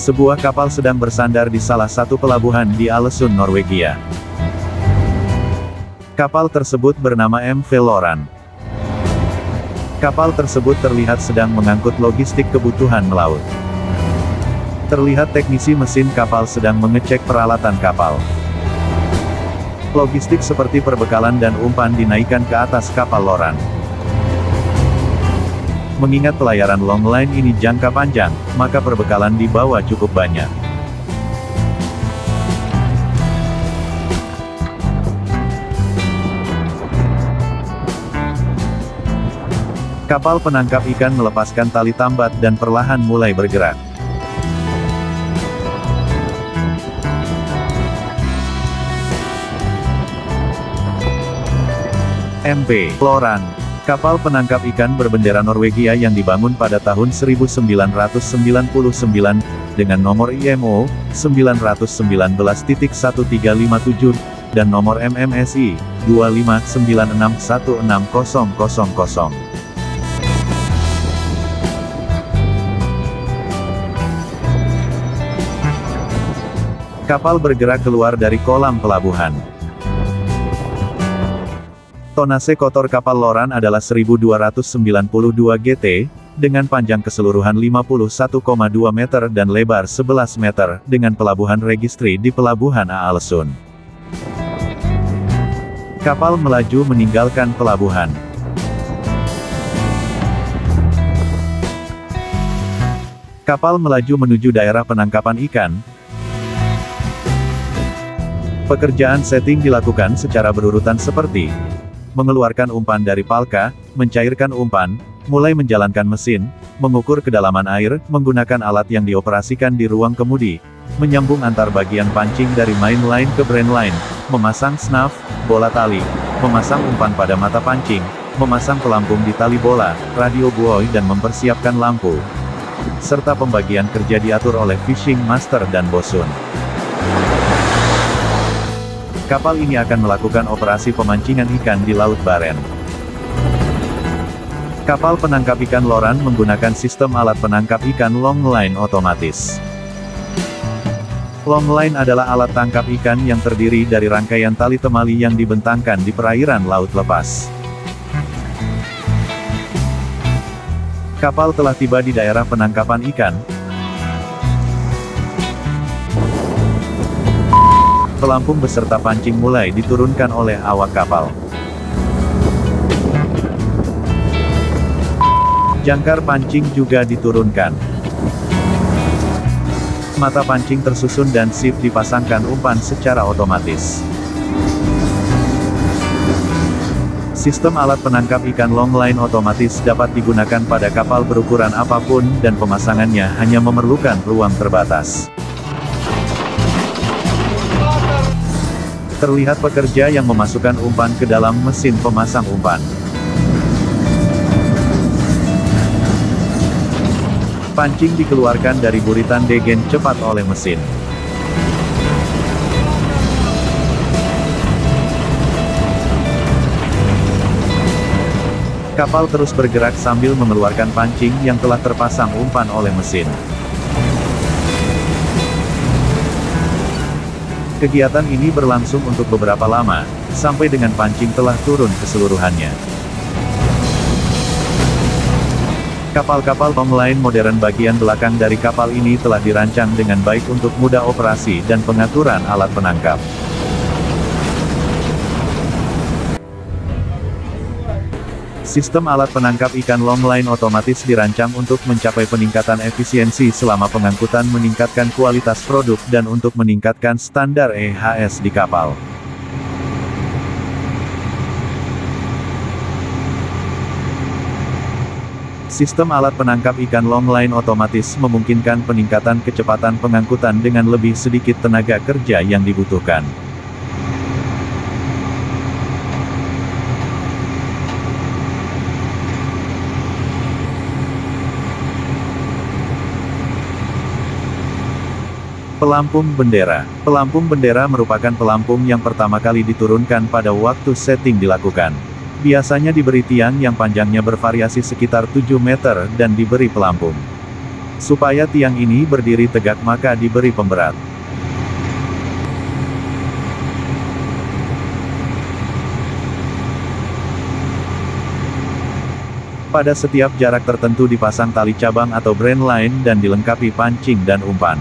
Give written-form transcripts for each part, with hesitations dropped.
Sebuah kapal sedang bersandar di salah satu pelabuhan di Ålesund, Norwegia. Kapal tersebut bernama MV Loran. Kapal tersebut terlihat sedang mengangkut logistik kebutuhan melaut. Terlihat teknisi mesin kapal sedang mengecek peralatan kapal. Logistik seperti perbekalan dan umpan dinaikkan ke atas kapal Loran. Mengingat pelayaran longline ini jangka panjang, maka perbekalan dibawa cukup banyak. Kapal penangkap ikan melepaskan tali tambat dan perlahan mulai bergerak. MV Loran, kapal penangkap ikan berbendera Norwegia yang dibangun pada tahun 1999, dengan nomor IMO 919.1357, dan nomor MMSI 2596160000. Kapal bergerak keluar dari kolam pelabuhan. Tonase kotor kapal Loran adalah 1292 GT, dengan panjang keseluruhan 51,2 meter dan lebar 11 meter, dengan pelabuhan registri di Pelabuhan Ålesund. Kapal melaju meninggalkan pelabuhan. Kapal melaju menuju daerah penangkapan ikan. Pekerjaan setting dilakukan secara berurutan seperti mengeluarkan umpan dari palka, mencairkan umpan, mulai menjalankan mesin, mengukur kedalaman air, menggunakan alat yang dioperasikan di ruang kemudi, menyambung antar bagian pancing dari main line ke brain line, memasang snaff, bola tali, memasang umpan pada mata pancing, memasang pelampung di tali bola, radio buoy dan mempersiapkan lampu. Serta pembagian kerja diatur oleh fishing master dan bosun. Kapal ini akan melakukan operasi pemancingan ikan di Laut Baren. Kapal penangkap ikan Loran menggunakan sistem alat penangkap ikan longline otomatis. Longline adalah alat tangkap ikan yang terdiri dari rangkaian tali temali yang dibentangkan di perairan laut lepas. Kapal telah tiba di daerah penangkapan ikan. Pelampung beserta pancing mulai diturunkan oleh awak kapal. Jangkar pancing juga diturunkan. Mata pancing tersusun dan sip dipasangkan umpan secara otomatis. Sistem alat penangkap ikan longline otomatis dapat digunakan pada kapal berukuran apapun dan pemasangannya hanya memerlukan ruang terbatas. Terlihat pekerja yang memasukkan umpan ke dalam mesin pemasang umpan. Pancing dikeluarkan dari buritan degen cepat oleh mesin. Kapal terus bergerak sambil mengeluarkan pancing yang telah terpasang umpan oleh mesin. Kegiatan ini berlangsung untuk beberapa lama, sampai dengan pancing telah turun keseluruhannya. Kapal-kapal longline modern bagian belakang dari kapal ini telah dirancang dengan baik untuk mudah operasi dan pengaturan alat penangkap. Sistem alat penangkap ikan longline otomatis dirancang untuk mencapai peningkatan efisiensi selama pengangkutan, meningkatkan kualitas produk dan untuk meningkatkan standar EHS di kapal. Sistem alat penangkap ikan longline otomatis memungkinkan peningkatan kecepatan pengangkutan dengan lebih sedikit tenaga kerja yang dibutuhkan. Pelampung bendera. Pelampung bendera merupakan pelampung yang pertama kali diturunkan pada waktu setting dilakukan. Biasanya diberi tiang yang panjangnya bervariasi sekitar 7 meter dan diberi pelampung. Supaya tiang ini berdiri tegak maka diberi pemberat. Pada setiap jarak tertentu dipasang tali cabang atau brain line dan dilengkapi pancing dan umpan.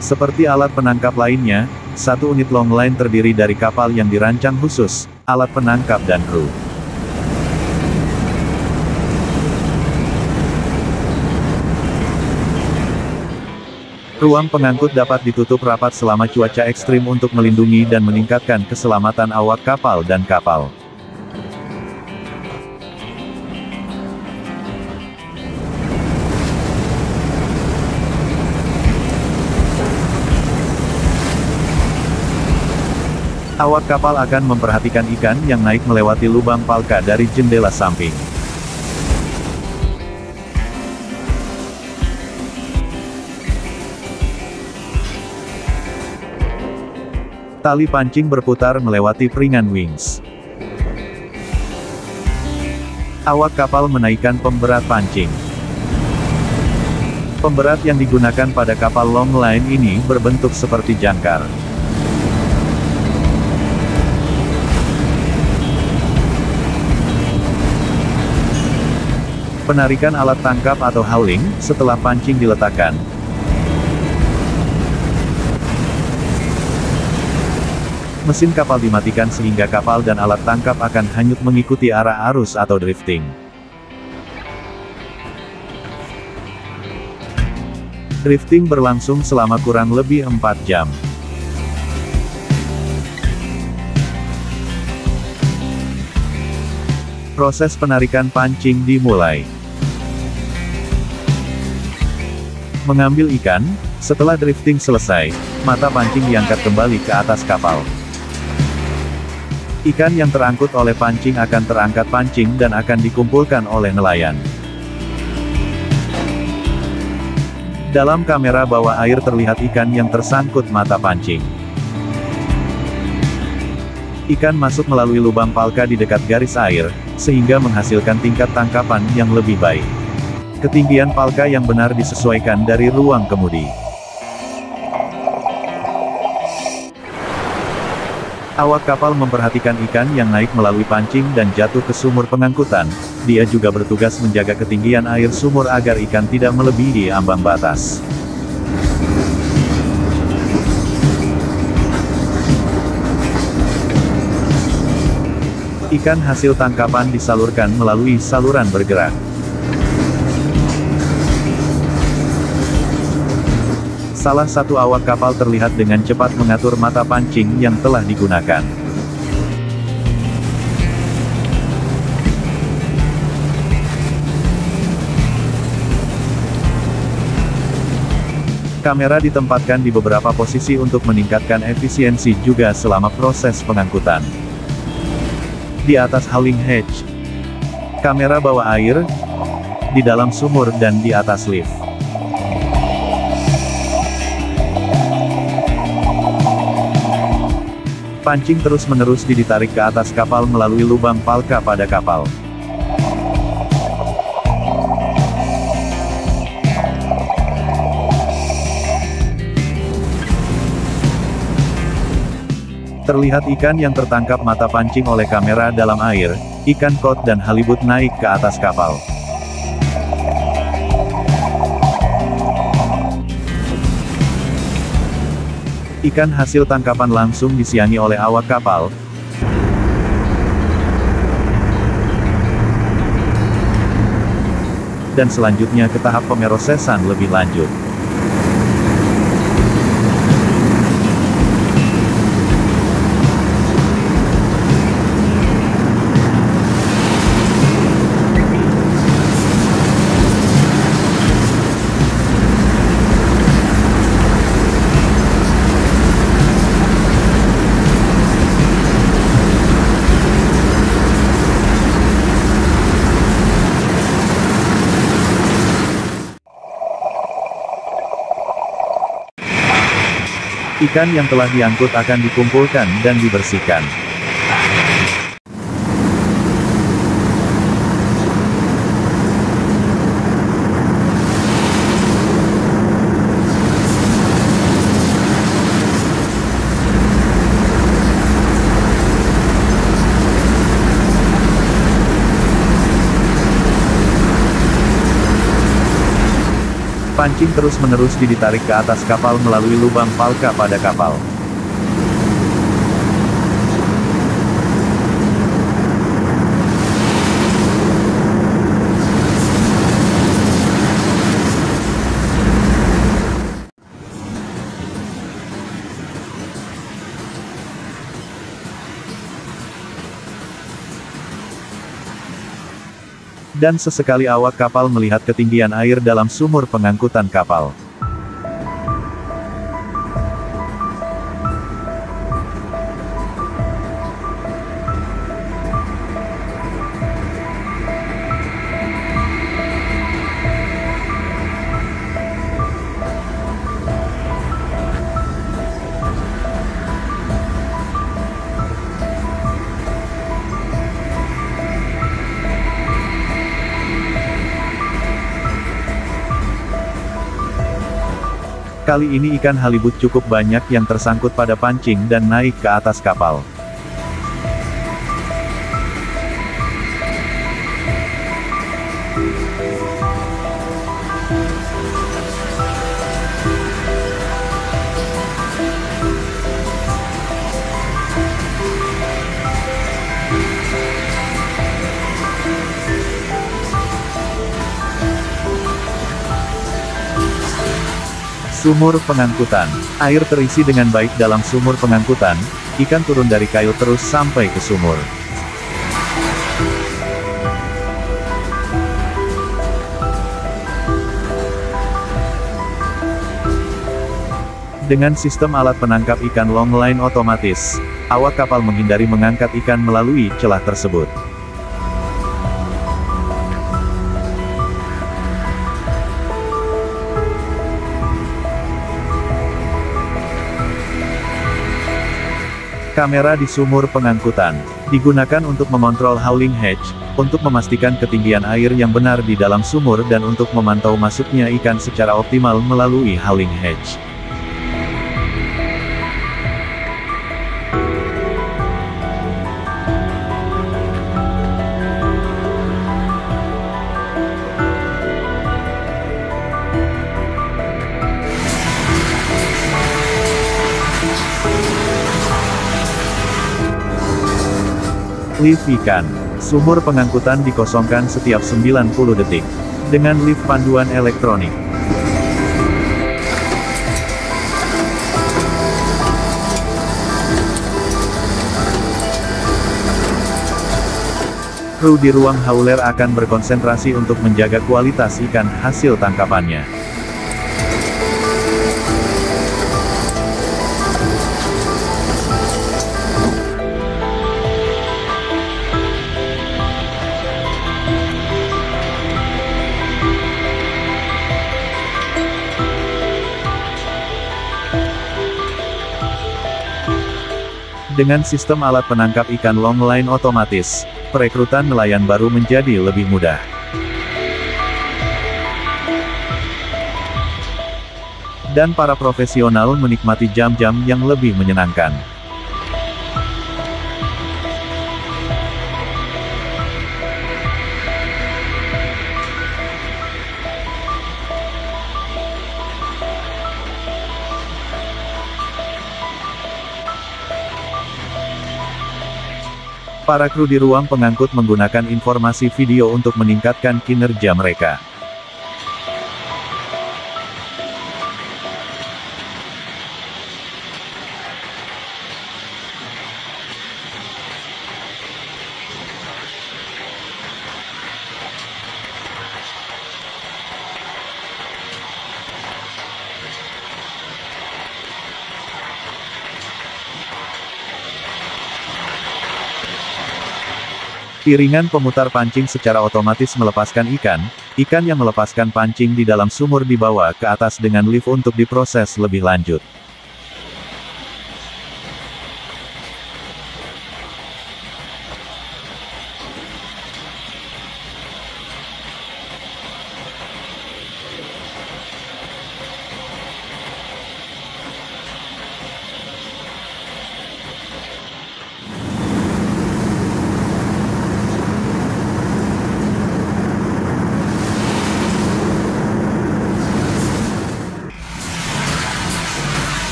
Seperti alat penangkap lainnya, satu unit long line terdiri dari kapal yang dirancang khusus, alat penangkap dan kru. Ruang pengangkut dapat ditutup rapat selama cuaca ekstrim untuk melindungi dan meningkatkan keselamatan awak kapal dan kapal. Awak kapal akan memperhatikan ikan yang naik melewati lubang palka dari jendela samping. Tali pancing berputar melewati peringan wings. Awak kapal menaikkan pemberat pancing. Pemberat yang digunakan pada kapal long line ini berbentuk seperti jangkar. Penarikan alat tangkap atau hauling, setelah pancing diletakkan. Mesin kapal dimatikan sehingga kapal dan alat tangkap akan hanyut mengikuti arah arus atau drifting. Drifting berlangsung selama kurang lebih 4 jam. Proses penarikan pancing dimulai. Mengambil ikan, setelah drifting selesai, mata pancing diangkat kembali ke atas kapal. Ikan yang terangkut oleh pancing akan terangkat pancing dan akan dikumpulkan oleh nelayan. Dalam kamera bawah air terlihat ikan yang tersangkut mata pancing. Ikan masuk melalui lubang palka di dekat garis air, sehingga menghasilkan tingkat tangkapan yang lebih baik. Ketinggian palka yang benar disesuaikan dari ruang kemudi. Awak kapal memperhatikan ikan yang naik melalui pancing dan jatuh ke sumur pengangkutan. Dia juga bertugas menjaga ketinggian air sumur agar ikan tidak melebihi ambang batas. Ikan hasil tangkapan disalurkan melalui saluran bergerak. Salah satu awak kapal terlihat dengan cepat mengatur mata pancing yang telah digunakan. Kamera ditempatkan di beberapa posisi untuk meningkatkan efisiensi juga selama proses pengangkutan. Di atas hauling hatch, kamera bawah air, di dalam sumur dan di atas lift. Pancing terus-menerus ditarik ke atas kapal melalui lubang palka pada kapal. Terlihat ikan yang tertangkap mata pancing oleh kamera dalam air, ikan kod dan halibut naik ke atas kapal. Ikan hasil tangkapan langsung disiangi oleh awak kapal. Dan selanjutnya ke tahap pemerosesan lebih lanjut. Ikan yang telah diangkut akan dikumpulkan dan dibersihkan. Pancing terus-menerus ditarik ke atas kapal melalui lubang Palka pada kapal. Dan sesekali awak kapal melihat ketinggian air dalam sumur pengangkutan kapal. Kali ini ikan halibut cukup banyak yang tersangkut pada pancing dan naik ke atas kapal. Sumur pengangkutan. Air terisi dengan baik dalam sumur pengangkutan, ikan turun dari kail terus sampai ke sumur. Dengan sistem alat penangkap ikan longline otomatis, awak kapal menghindari mengangkat ikan melalui celah tersebut. Kamera di sumur pengangkutan digunakan untuk mengontrol hauling hatch, untuk memastikan ketinggian air yang benar di dalam sumur dan untuk memantau masuknya ikan secara optimal melalui hauling hatch. Lift ikan. Sumur pengangkutan dikosongkan setiap 90 detik. Dengan lift panduan elektronik. Kru di ruang hauler akan berkonsentrasi untuk menjaga kualitas ikan hasil tangkapannya. Dengan sistem alat penangkap ikan longline otomatis, perekrutan nelayan baru menjadi lebih mudah. Dan para profesional menikmati jam-jam yang lebih menyenangkan. Para kru di ruang pengangkut menggunakan informasi video untuk meningkatkan kinerja mereka. Piringan pemutar pancing secara otomatis melepaskan ikan yang melepaskan pancing di dalam sumur dibawa ke atas dengan lift untuk diproses lebih lanjut.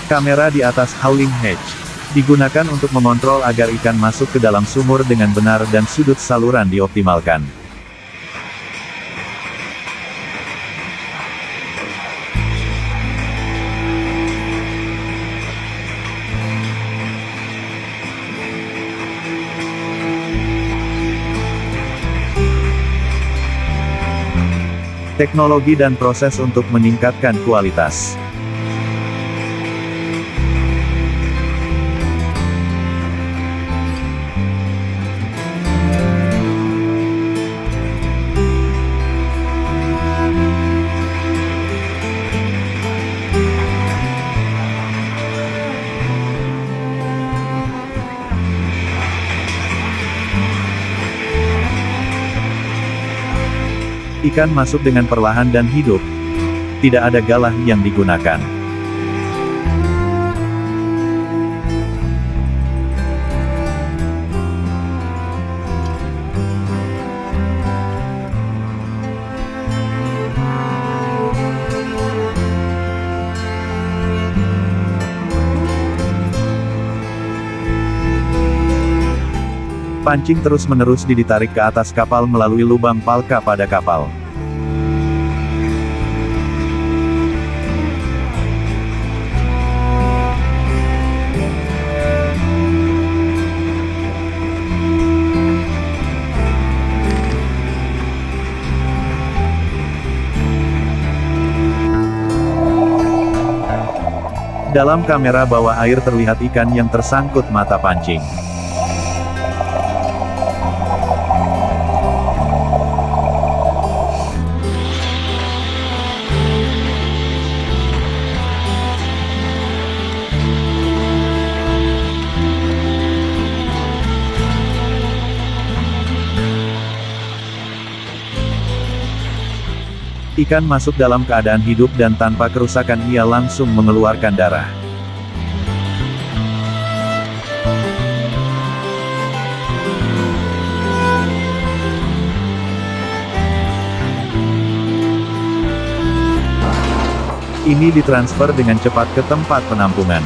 Kamera di atas Howling Hatch digunakan untuk mengontrol agar ikan masuk ke dalam sumur dengan benar dan sudut saluran dioptimalkan. Teknologi dan proses untuk meningkatkan kualitas. Ikan masuk dengan perlahan dan hidup. Tidak ada galah yang digunakan. Pancing terus-menerus ditarik ke atas kapal melalui lubang palka pada kapal. Dalam kamera bawah air terlihat ikan yang tersangkut mata pancing. Ikan masuk dalam keadaan hidup dan tanpa kerusakan, ia langsung mengeluarkan darah. Ini ditransfer dengan cepat ke tempat penampungan.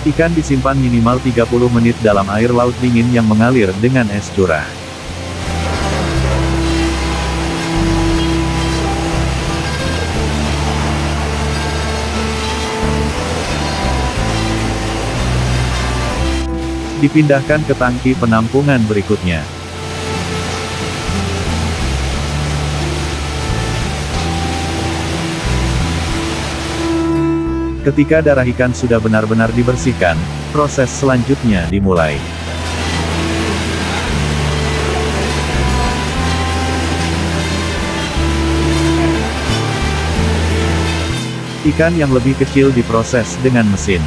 Ikan disimpan minimal 30 menit dalam air laut dingin yang mengalir dengan es curah. Dipindahkan ke tangki penampungan berikutnya. Ketika darah ikan sudah benar-benar dibersihkan, proses selanjutnya dimulai. Ikan yang lebih kecil diproses dengan mesin.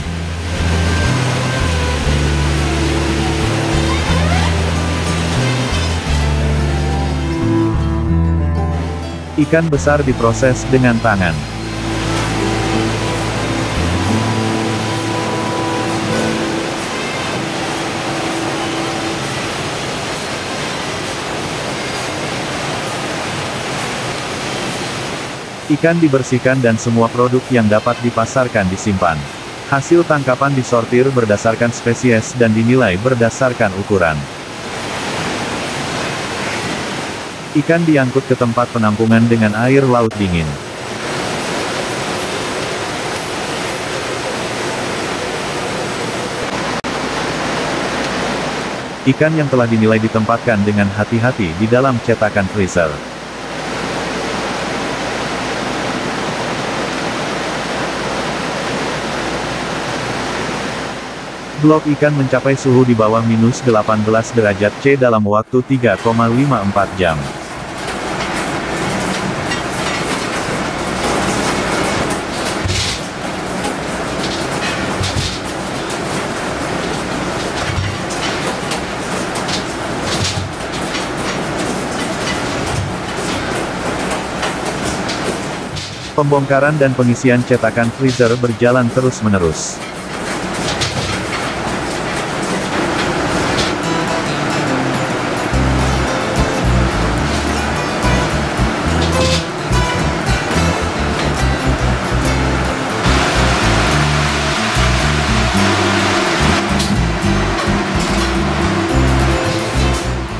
Ikan besar diproses dengan tangan. Ikan dibersihkan dan semua produk yang dapat dipasarkan disimpan. Hasil tangkapan disortir berdasarkan spesies dan dinilai berdasarkan ukuran. Ikan diangkut ke tempat penampungan dengan air laut dingin. Ikan yang telah dinilai ditempatkan dengan hati-hati di dalam cetakan freezer. Blok ikan mencapai suhu di bawah minus 18 derajat C dalam waktu 3,54 jam. Pembongkaran dan pengisian cetakan freezer berjalan terus-menerus.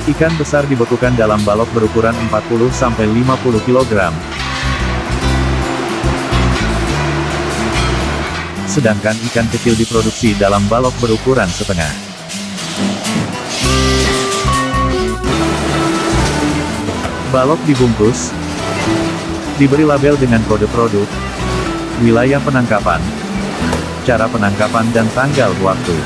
Ikan besar dibekukan dalam balok berukuran 40-50 kg. Sedangkan ikan kecil diproduksi dalam balok berukuran setengah. Balok dibungkus, diberi label dengan kode produk, wilayah penangkapan, cara penangkapan dan tanggal waktu.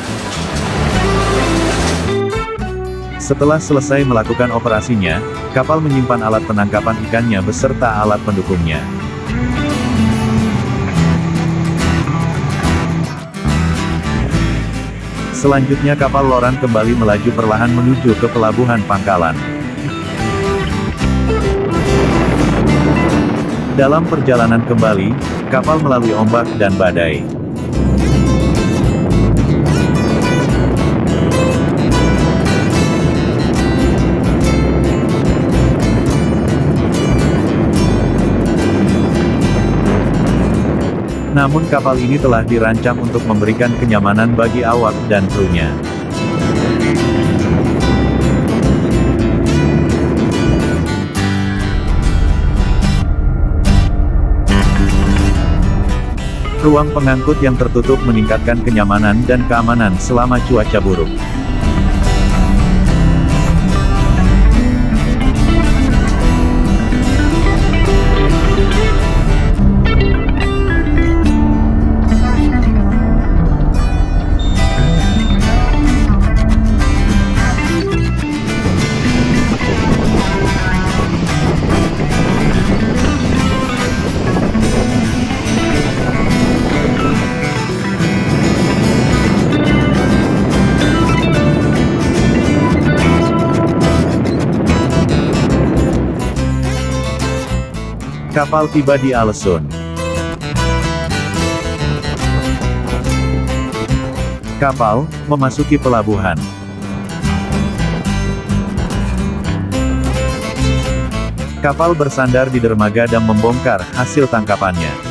Setelah selesai melakukan operasinya, kapal menyimpan alat penangkapan ikannya beserta alat pendukungnya. Selanjutnya kapal Loran kembali melaju perlahan menuju ke pelabuhan Pangkalan. Dalam perjalanan kembali, kapal melalui ombak dan badai. Namun kapal ini telah dirancang untuk memberikan kenyamanan bagi awak dan krunya. Ruang pengangkut yang tertutup meningkatkan kenyamanan dan keamanan selama cuaca buruk. Kapal tiba di Alesun. Kapal memasuki pelabuhan. Kapal bersandar di dermaga dan membongkar hasil tangkapannya.